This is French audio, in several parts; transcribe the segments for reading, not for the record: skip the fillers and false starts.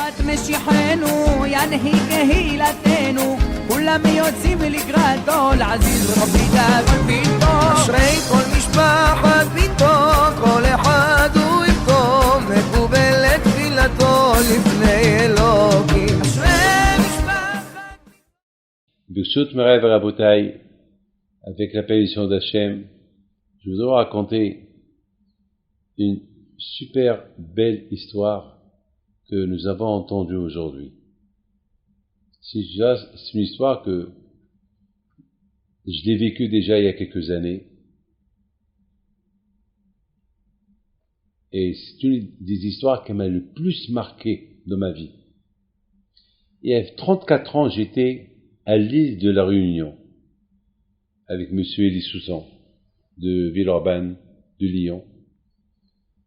שבת משיחנו ינהיג קהילתנו כולם יוצאים לקראתו לעזיז רבי דאגון ביתו אשרי כל משפחת ביתו כל אחד הוא איתו מקובלת תפילתו לפני אלוקים אשרי משפחת Birshut Merav Rabotai, avec la bénédiction d'Hachem, je voudrais raconter une super belle histoire que nous avons entendue aujourd'hui. C'est une histoire que je l'ai vécue déjà il y a quelques années. Et c'est une des histoires qui m'a le plus marqué dans ma vie. Il y a 34 ans, j'étais à l'île de la Réunion avec monsieur Elie Soussan de Villeurbanne, de Lyon.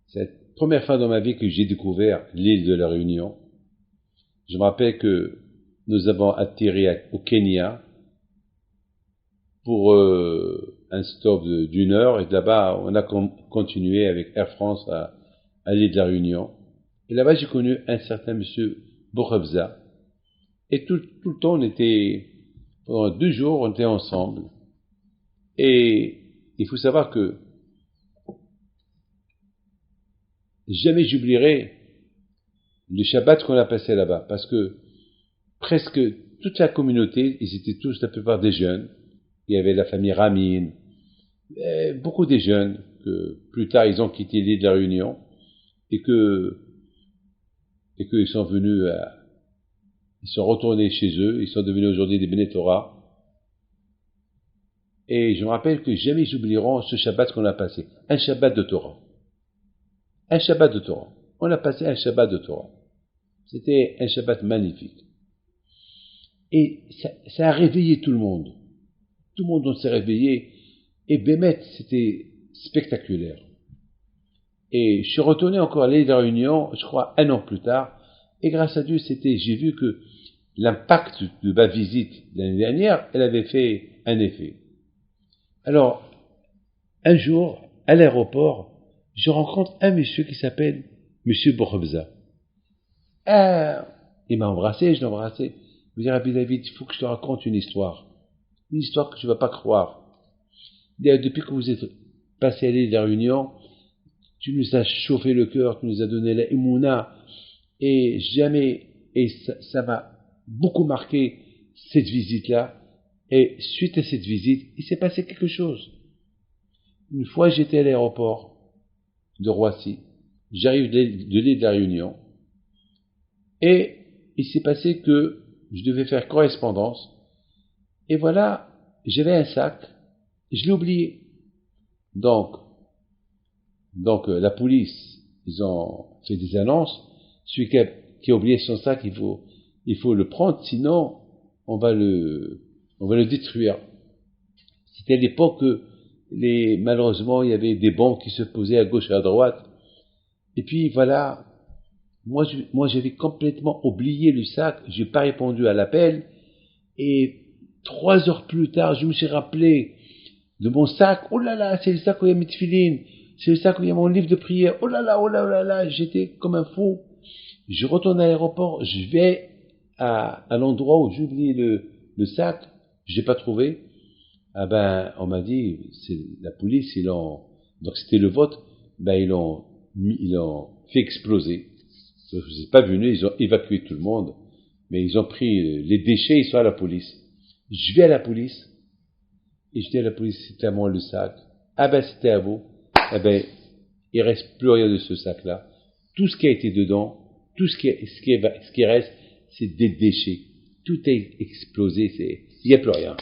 C'est la première fois dans ma vie que j'ai découvert l'île de la Réunion. Je me rappelle que nous avons atterri au Kenya pour un stop d'une heure et de là-bas on a continué avec Air France à l'île de la Réunion. Et là-bas j'ai connu un certain monsieur Bourhabza et tout le temps pendant 2 jours on était ensemble. Et il faut savoir que jamais j'oublierai le Shabbat qu'on a passé là-bas, parce que presque toute la communauté, ils étaient tous la plupart des jeunes. Il y avait la famille Ramin, beaucoup des jeunes que plus tard ils ont quitté l'île de la Réunion et qu'ils sont venus ils sont retournés chez eux, ils sont devenus aujourd'hui des Bnei Torah. Et je me rappelle que jamais j'oublieront ce Shabbat qu'on a passé. Un Shabbat de Torah. Un Shabbat de Torah. On a passé un Shabbat de Torah. C'était un Shabbat magnifique. Et ça a réveillé tout le monde. Tout le monde s'est réveillé. Et Bémet, c'était spectaculaire. Et je suis retourné encore à l'île de la Réunion, je crois 1 an plus tard. Et grâce à Dieu, j'ai vu que l'impact de ma visite l'année dernière, elle avait fait un effet. Alors, un jour, à l'aéroport, je rencontre un monsieur qui s'appelle monsieur Bourhabza. Il m'a embrassé, je l'ai embrassé. Il me dit, Rabbi David, il faut que je te raconte une histoire que tu ne vas pas croire. Depuis que vous êtes passé à l'île de la Réunion, tu nous as chauffé le cœur, tu nous as donné la Emouna, et ça m'a beaucoup marqué cette visite-là. Et suite à cette visite, il s'est passé quelque chose. Une fois, j'étais à l'aéroport de Roissy. J'arrive de l'île de la Réunion. Et il s'est passé que je devais faire correspondance. Et voilà, j'avais un sac. Je l'ai oublié. Donc, la police, ils ont fait des annonces. Celui qui a oublié son sac, il faut le prendre, sinon, on va le détruire. C'était à l'époque que malheureusement il y avait des bombes qui se posaient à gauche et à droite. Et puis voilà, moi j'avais complètement oublié le sac, j'ai pas répondu à l'appel. Et 3 heures plus tard, je me suis rappelé de mon sac. Oh là là, c'est le sac où il y a mes tefilines, c'est le sac où il y a mon livre de prière. Oh là là, oh là là là, j'étais comme un fou. Je retourne à l'aéroport, je vais à l'endroit où j'ai oublié le sac. Je l'ai pas trouvé. On m'a dit, c'est la police, donc c'était le vote, ils l'ont fait exploser. Je ne suis pas venu, ils ont évacué tout le monde, mais ils ont pris les déchets, ils sont à la police. Je vais à la police, et je dis à la police, c'était à moi le sac. C'était à vous. Il reste plus rien de ce sac-là. Tout ce qui a été dedans, tout ce qui reste, c'est des déchets. Tout est explosé, il n'y a plus rien.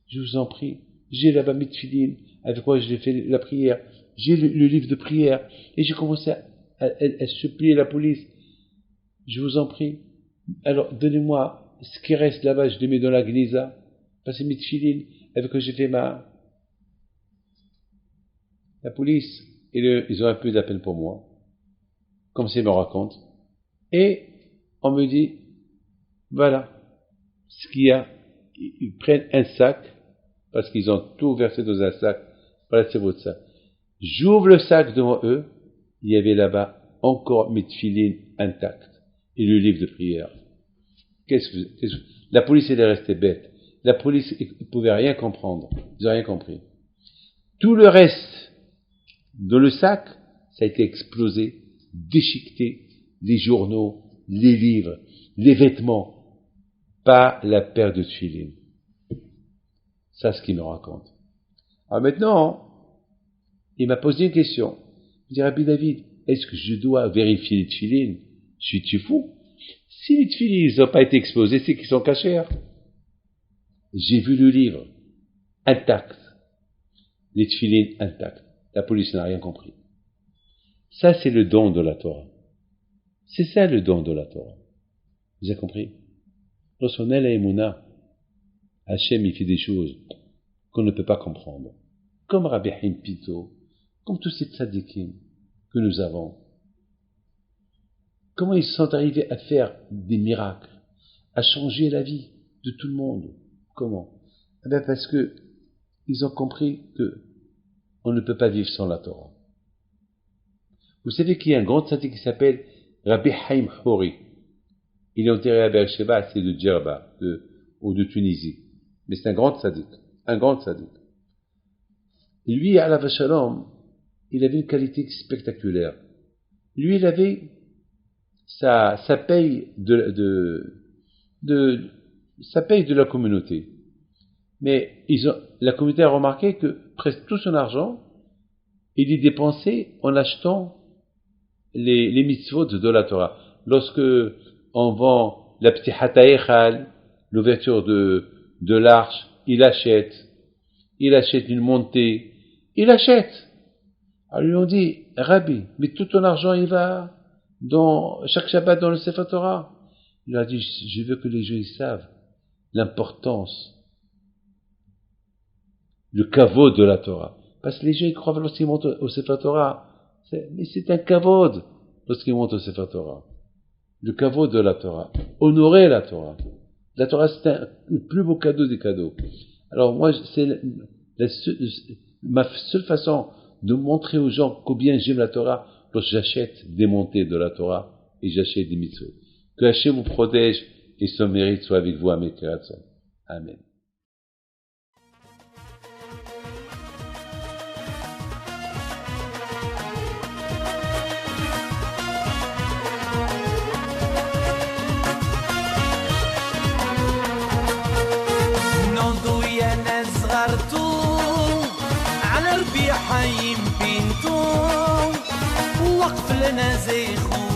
Je vous en prie, j'ai là-bas mes tefilines, avec quoi j'ai fait la prière, j'ai le livre de prière, et j'ai commencé à supplier la police. Je vous en prie, alors donnez-moi ce qui reste là-bas, je le mets dans la gnisa, passez mes tefilines, avec quoi j'ai fait la police, ils ont un peu de la peine pour moi, comme ça ils me racontent, et on me dit, voilà, ce qu'il y a, ils prennent un sac, parce qu'ils ont tout versé dans un sac, voilà c'est votre sac. J'ouvre le sac devant eux, il y avait là-bas encore mes tefilines intactes. et le livre de prière. La police, elle est restée bête. La police ne pouvait rien comprendre. Ils n'ont rien compris. Tout le reste dans le sac, ça a été explosé, déchiqueté, les journaux, les livres, les vêtements, pas la paire de tefilin. Ça, c'est ce qu'il me raconte. Alors maintenant, il m'a posé une question. Il dit, Rabbi David, est-ce que je dois vérifier les tefilin? Je suis fou. Si les tefilin n'ont pas été explosés, c'est qu'ils sont cachés. J'ai vu le livre, intact. Les tefilin intacts. La police n'a rien compris. Ça, c'est le don de la Torah. C'est ça le don de la Torah. Vous avez compris? Lorsqu'on est à la Emouna, Hachem, il fait des choses qu'on ne peut pas comprendre. Comme Rabbi Haim Pito, comme tous ces tzadikim que nous avons. Comment ils sont arrivés à faire des miracles, à changer la vie de tout le monde? Comment? Eh bien parce que ils ont compris que on ne peut pas vivre sans la Torah. Vous savez qu'il y a un grand tzaddik qui s'appelle Rabbi Haim Hori. Il est enterré à Beersheba, c'est de Djerba, ou de Tunisie. Mais c'est un grand tzaddik. Lui, à la Vachalom, il avait une qualité spectaculaire. Lui, il avait sa paye sa paye de la communauté. Mais la communauté a remarqué que presque tout son argent, il y dépensait en achetant les mitzvot de la Torah. Lorsque on vend la Ptihat HaEchal, l'ouverture de l'arche, il achète une montée, il achète. Alors ils lui ont dit, Rabbi, mais tout ton argent il va dans chaque Shabbat dans le Sefer Torah. Il a dit, je veux que les gens ils savent l'importance, le kavod de la Torah. Parce que les gens ils croient lorsqu'ils montent au Sefer Torah, mais c'est un kavod lorsqu'ils montent au Sefer Torah. Le kavod de la Torah. Honorer la Torah. La Torah c'est le plus beau cadeau des cadeaux. Alors moi, c'est ma seule façon de montrer aux gens combien j'aime la Torah lorsque j'achète des montées de la Torah et j'achète des mitzvot. Que Hachem vous protège et son mérite soit avec vous. Amen. Amen. حي بنتو وقف لنا زي خو